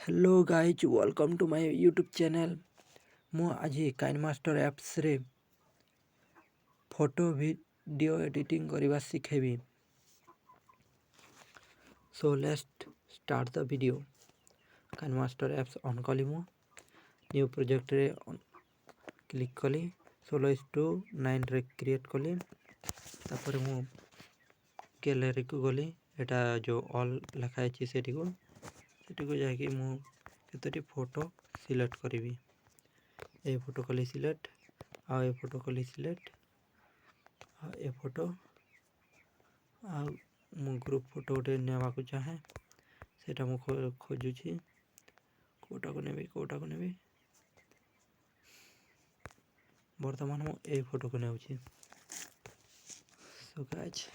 Hello guys welcome to my YouTube channel. मु आज KineMaster apps रे फोटो वीडियो एडिटिंग करवा शिखेबी। So let's start the video. KineMaster apps on कली मु न्यू प्रोजेक्ट रे क्लिक कली 16:9 रे क्रिएट कली। तापर मु गैलरी को गली एटा जो ऑल लिखा है सेठी को जाके मु केतोटी फोटो सिलेक्ट करी। ए फोटो कली सिलेक्ट आ ए फोटो कली सिलेक्ट आ ए फोटो आ मु ग्रुप फोटो गोटे नेवा को चाहे सेटा मु खोजुची कोटा को नेबी वर्तमान मु ए फोटो को नेउची। सो गाइस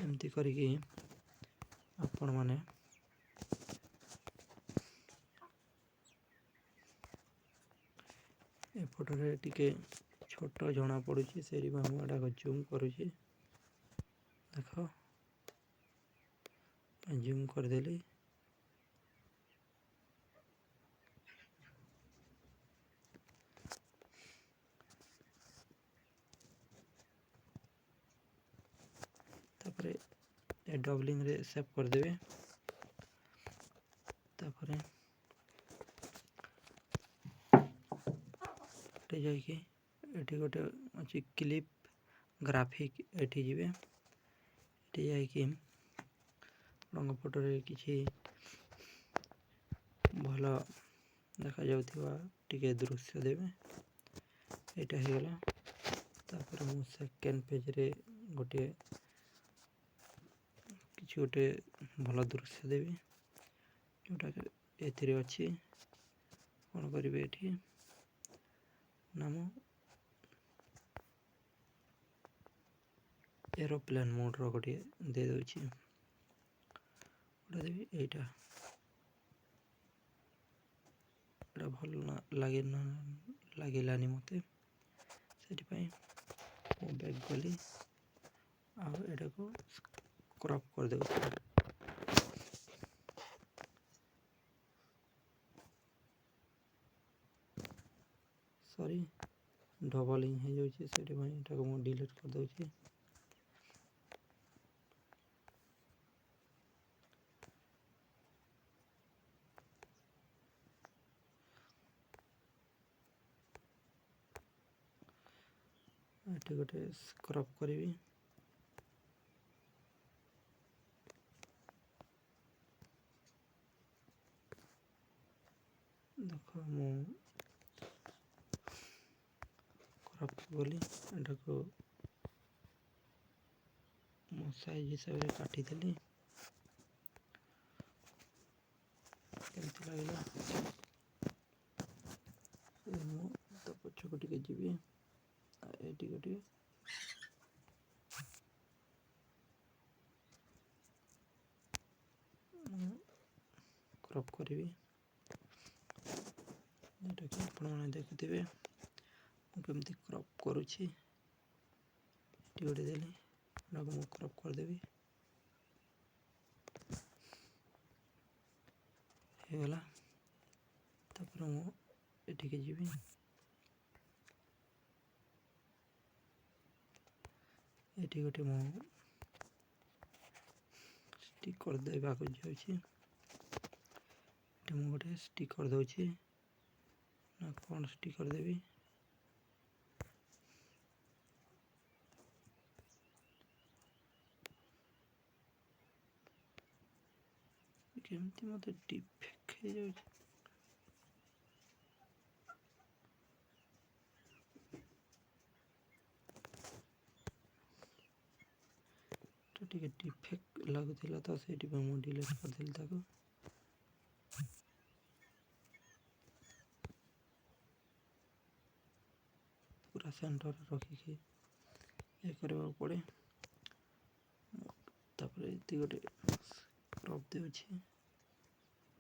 एमती करिकी आपण माने ए फोटो रे टिके छोट जना पड़ुची से मुटा को जूम करुची। देख जूम करदेली तापरे ए डबलिंग रे सेव कर देबे। तापरे जाइए एटी गोटे अच्छी क्लिप ग्राफिक एटी जीवे एटी जाइए रंग फोटो रे किसी भल देखा जाउथिबा टिके दृश्य देवे एटा हे गला। तापर मु सेकंड पेज रे गोटे किसी गोटे भल दृश्य देवी जोटा एथिरे अछि कोन करिवे एठी नाम एरोप्लेन मोड रो गोटे दे दोछि गोटे देवी एटा भल लगिलानी मते सेठी पई मु बैक गली आ एटा को क्रॉप कर देउछि। सॉरी डबलिंग हो जाउछि सेठी पई एटा को मु डिलीट कर दोछि। एटी गोटे क्रॉप करिवी देख मु क्रॉप गली एटा को मो साइज हिसाब रे काटी देली केमती लागला मु तो पछ को टिके जीवी एटी गोटे क्रॉप करिवी एटा कि आपण माने देखिथिबे मु केमती क्रॉप करूछि। एटी गोटे देली एटा को मु क्रॉप कर देबी हे गला। तापर मु एटी के जीवी एटी गोटे मु स्टिकर देबा को जाउछि एटी मु गोटे स्टिकर दउछि ना कोन स्टिकर देबी केमती मते डिफेक्ट हे जाउछि। तो टिके डिफेक्ट लागुथिला तो सेठी पे मु डिलीट कर देली ताको। पूरा सेंटर रखिकी ये करबा पड़े। तापर एती गोटे क्रॉप देउछि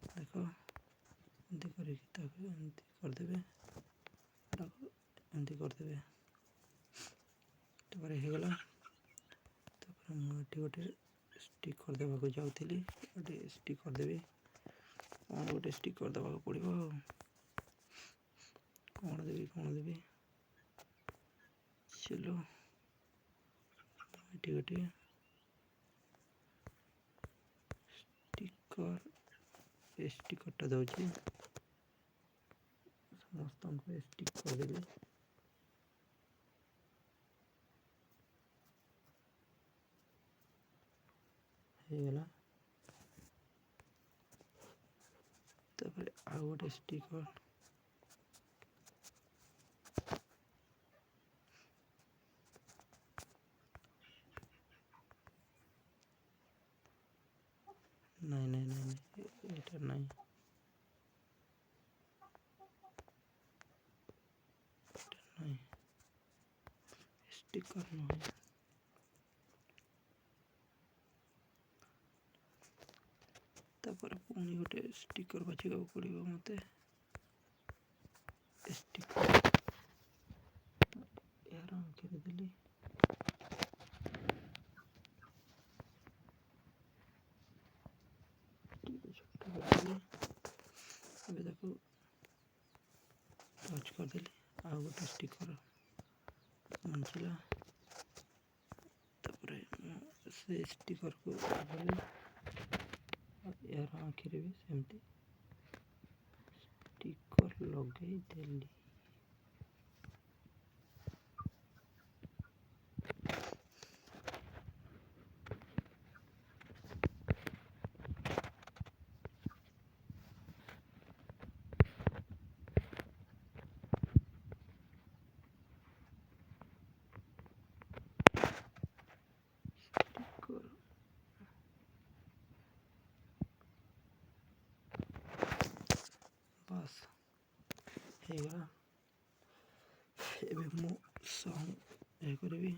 देख एंती करिकी ताको एंती कर देबे एंती कर देबे तापर हे गला। तापर मु एटी गोटे स्टिकर देबा को जाउथिली एटी स्टिकर देबी गोटे स्टिकर देवा पड़ो कौन देवी चलो ये गोटे स्टिकरटा दौची समस्त स्टिकर देवी गला आउ गोटे स्टिकर नहीं एटा नहीं स्टिकर नहीं पुणी गोटे स्टिकर बाछा पड़ो मत स्टिकर यार आंखिरी देखो टच करदेली आ गोटे स्टिकर बंचला से स्टिकर को यार आखिरी भी सेमती स्टिकर लगे देली बस होगा एवं मु सॉन्ग ये करी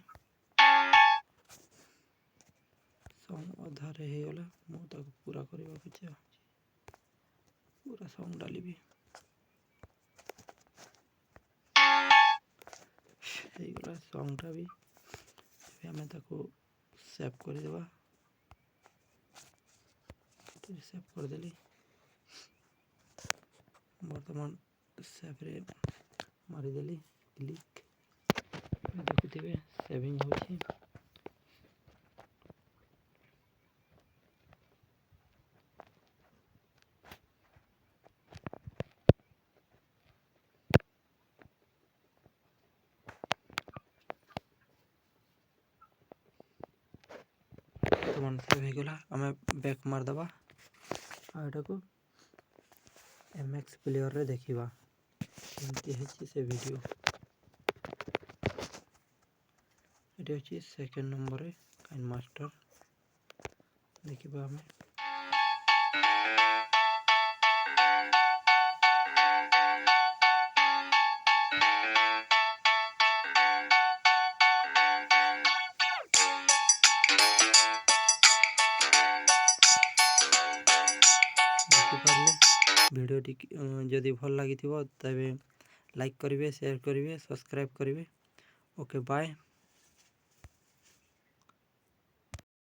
सॉन्ग अधारे हो गला मुझे पूरा करने को चाहे पूरा सॉन्ग डाली गला सॉन्गटा भी आम सेव करदेवा सेव करदेली बर्तमान सेव्रे मारिदेली क्लिक देखुवे सेविंग होची बर्तमान सेव हो गला आम बैक मारदेवा आटा को एमएक्स प्लेयर रे देखिबा केमती हेची से वीडियो एटी होची सेकंड नंबर रे काइनमास्टर देखिबा हमें भिडियोटी जदि भल लगी तबे लाइक करेंगे शेयर करेंगे सब्सक्राइब करेंगे ओके बाय।